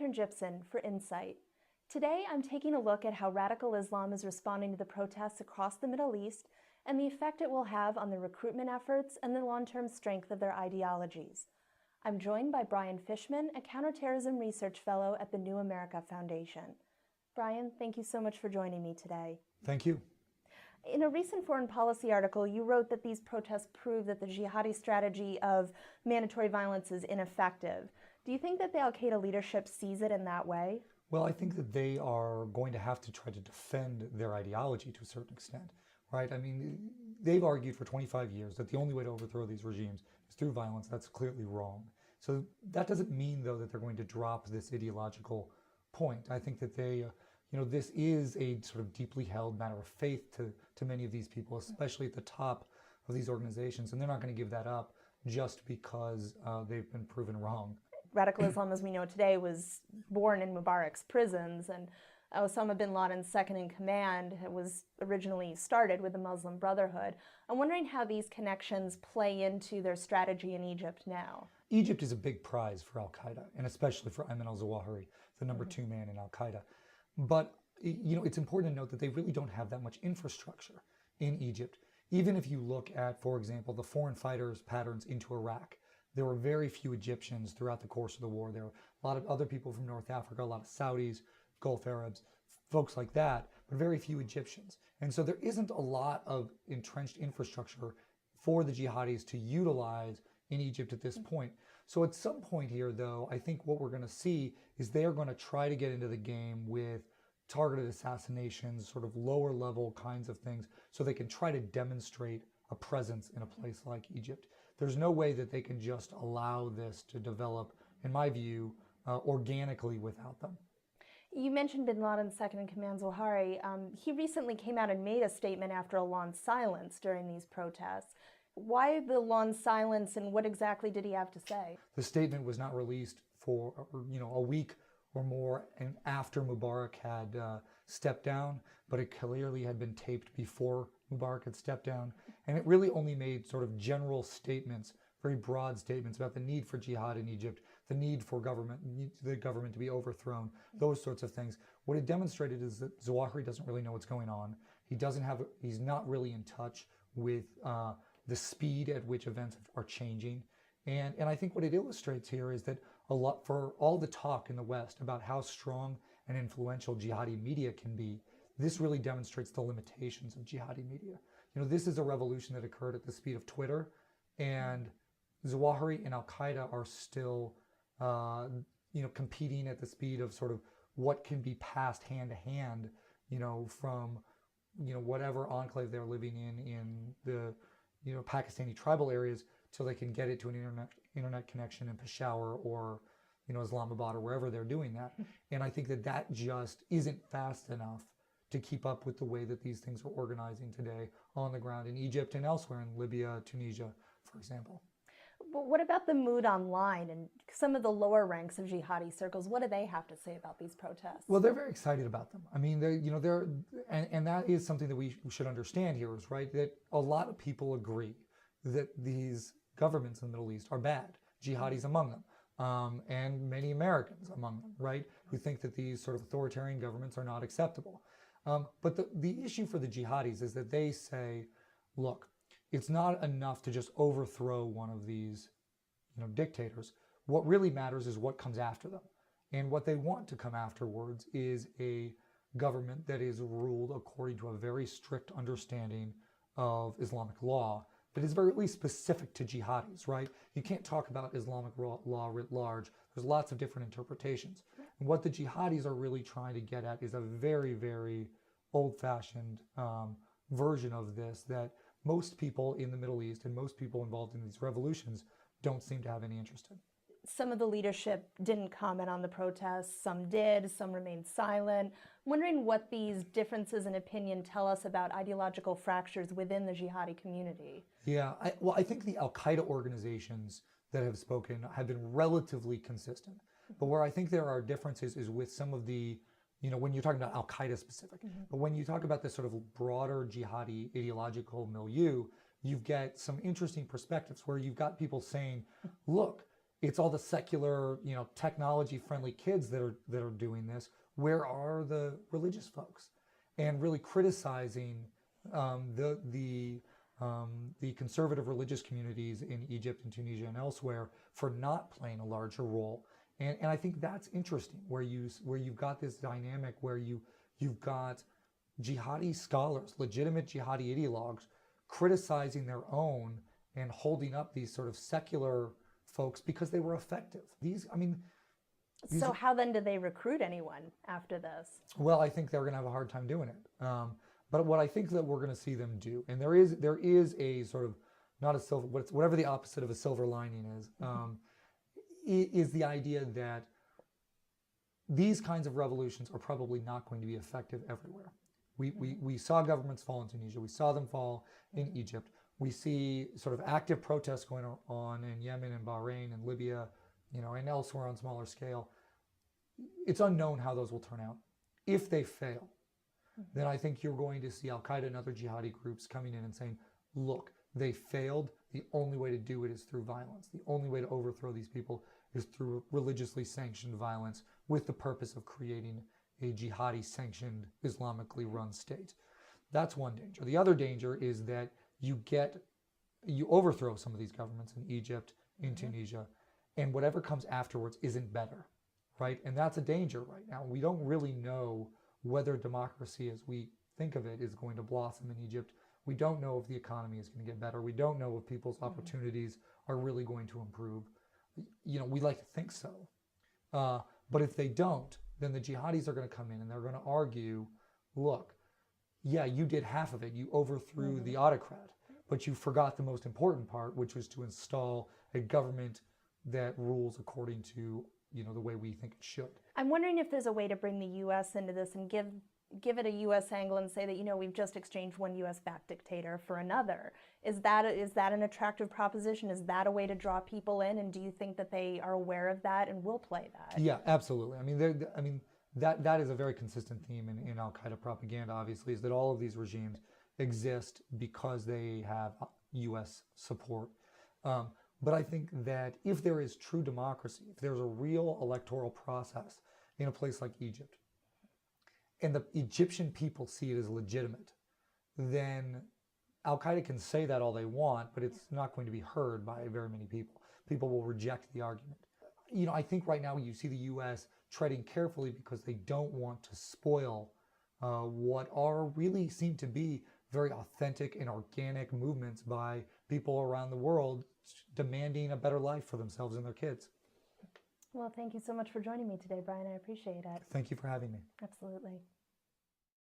Catherine Gibson for Insight. Today, I'm taking a look at how radical Islam is responding to the protests across the Middle East and the effect it will have on their recruitment efforts and the long-term strength of their ideologies. I'm joined by Brian Fishman, a Counterterrorism Research Fellow at the New America Foundation. Brian, thank you so much for joining me today. Thank you. In a recent foreign policy article, you wrote that these protests prove that the jihadi strategy of mandatory violence is ineffective. Do you think that the Al-Qaeda leadership sees it in that way? Well, I think that they are going to have to try to defend their ideology to a certain extent, right? I mean, they've argued for 25 years that the only way to overthrow these regimes is through violence. That's clearly wrong. So that doesn't mean, though, that they're going to drop this ideological point. I think that they, this is a sort of deeply held matter of faith to many of these people, especially at the top of these organizations. And they're not going to give that up just because they've been proven wrong. Radical Islam, as we know today, was born in Mubarak's prisons, and Osama bin Laden's second-in-command was originally started with the Muslim Brotherhood. I'm wondering how these connections play into their strategy in Egypt now. Egypt is a big prize for Al-Qaeda, and especially for Ayman al-Zawahiri, the number two man in Al-Qaeda. But, it's important to note that they really don't have that much infrastructure in Egypt. Even if you look at, for example, the foreign fighters' patterns into Iraq, there were very few Egyptians throughout the course of the war. There were a lot of other people from North Africa, a lot of Saudis, Gulf Arabs, folks like that, but very few Egyptians. And so there isn't a lot of entrenched infrastructure for the jihadis to utilize in Egypt at this point. So at some point here, though, I think what we're going to see is they are going to try to get into the game with targeted assassinations, sort of lower level kinds of things, so they can try to demonstrate a presence in a place like Egypt. There's no way that they can just allow this to develop, in my view, organically without them. You mentioned bin Laden's second-in-command, Zawahiri. He recently came out and made a statement after a long silence during these protests. Why the long silence, and what exactly did he have to say? The statement was not released for a week or more and after Mubarak had stepped down, but it clearly had been taped before Mubarak had stepped down, and it really only made sort of general statements, very broad statements about the need for jihad in Egypt, the need for the government to be overthrown, those sorts of things. What it demonstrated is that Zawahiri doesn't really know what's going on. He's not really in touch with the speed at which events are changing. And I think what it illustrates here is that for all the talk in the West about how strong and influential jihadi media can be, this really demonstrates the limitations of jihadi media. This is a revolution that occurred at the speed of Twitter, and Zawahiri and Al-Qaeda are still, competing at the speed of sort of what can be passed hand to hand, from, whatever enclave they're living in the, Pakistani tribal areas, till they can get it to an internet connection in Peshawar or, Islamabad or wherever they're doing that. And I think that just isn't fast enough to keep up with the way that these things are organizing today on the ground in Egypt and elsewhere in Libya, Tunisia, for example. But what about the mood online and some of the lower ranks of jihadi circles? What do they have to say about these protests? Well, they're very excited about them. I mean, and that is something that we should understand here, is right, that a lot of people agree that these governments in the Middle East are bad, jihadis among them, and many Americans among them, right, who think that these sort of authoritarian governments are not acceptable. But the issue for the jihadis is that they say, look, it's not enough to just overthrow one of these, dictators. What really matters is what comes after them. And what they want to come afterwards is a government that is ruled according to a very strict understanding of Islamic law that is very at least specific to jihadis, right? You can't talk about Islamic law writ large. There's lots of different interpretations. And what the jihadis are really trying to get at is a very, very old-fashioned version of this that most people in the Middle East and most people involved in these revolutions don't seem to have any interest in. Some of the leadership didn't comment on the protests, some did, some remained silent. I'm wondering what these differences in opinion tell us about ideological fractures within the jihadi community. Yeah, I think the Al-Qaeda organizations that have spoken have been relatively consistent. But where I think there are differences is with some of the, when you're talking about Al-Qaeda specific, but when you talk about this sort of broader jihadi ideological milieu, you've got some interesting perspectives where you've got people saying, look, It's all the secular, technology-friendly kids that are doing this. Where are the religious folks? And really criticizing the conservative religious communities in Egypt and Tunisia and elsewhere for not playing a larger role. And I think that's interesting, where you've got this dynamic where you've got jihadi scholars, legitimate jihadi ideologues, criticizing their own and holding up these sort of secular folks because they were effective. So how then do they recruit anyone after this? Well, I think they're going to have a hard time doing it. But what I think that we're going to see them do, and there is a sort of, not a silver, whatever the opposite of a silver lining is the idea that these kinds of revolutions are probably not going to be effective everywhere. We saw governments fall in Tunisia. We saw them fall in Egypt. We see sort of active protests going on in Yemen and Bahrain and Libya, and elsewhere on smaller scale. It's unknown how those will turn out. If they fail, then I think you're going to see Al-Qaeda and other jihadi groups coming in and saying, look, they failed. The only way to do it is through violence. The only way to overthrow these people is through religiously sanctioned violence with the purpose of creating a jihadi sanctioned, Islamically run state. That's one danger. The other danger is that you overthrow some of these governments in Egypt, in Tunisia, and whatever comes afterwards isn't better, right? And that's a danger right now. We don't really know whether democracy as we think of it is going to blossom in Egypt. We don't know if the economy is going to get better. We don't know if people's opportunities are really going to improve. We like to think so. But if they don't, then the jihadis are going to come in and they're going to argue, look, yeah, you did half of it. You overthrew the autocrat, but you forgot the most important part, which was to install a government that rules according to, the way we think it should. I'm wondering if there's a way to bring the U.S. into this and give it a U.S. angle and say that, we've just exchanged one U.S.-backed dictator for another. Is that an attractive proposition? Is that a way to draw people in? And do you think that they are aware of that and will play that? Yeah, absolutely. That is a very consistent theme in Al-Qaeda propaganda, obviously, is that all of these regimes exist because they have U.S. support. But I think that if there is true democracy, if there's a real electoral process in a place like Egypt, and the Egyptian people see it as legitimate, then Al-Qaeda can say that all they want, but it's not going to be heard by very many people. People will reject the argument. I think right now you see the U.S. treading carefully because they don't want to spoil what really seem to be very authentic and organic movements by people around the world demanding a better life for themselves and their kids. Well, thank you so much for joining me today, Brian. I appreciate it. Thank you for having me. Absolutely.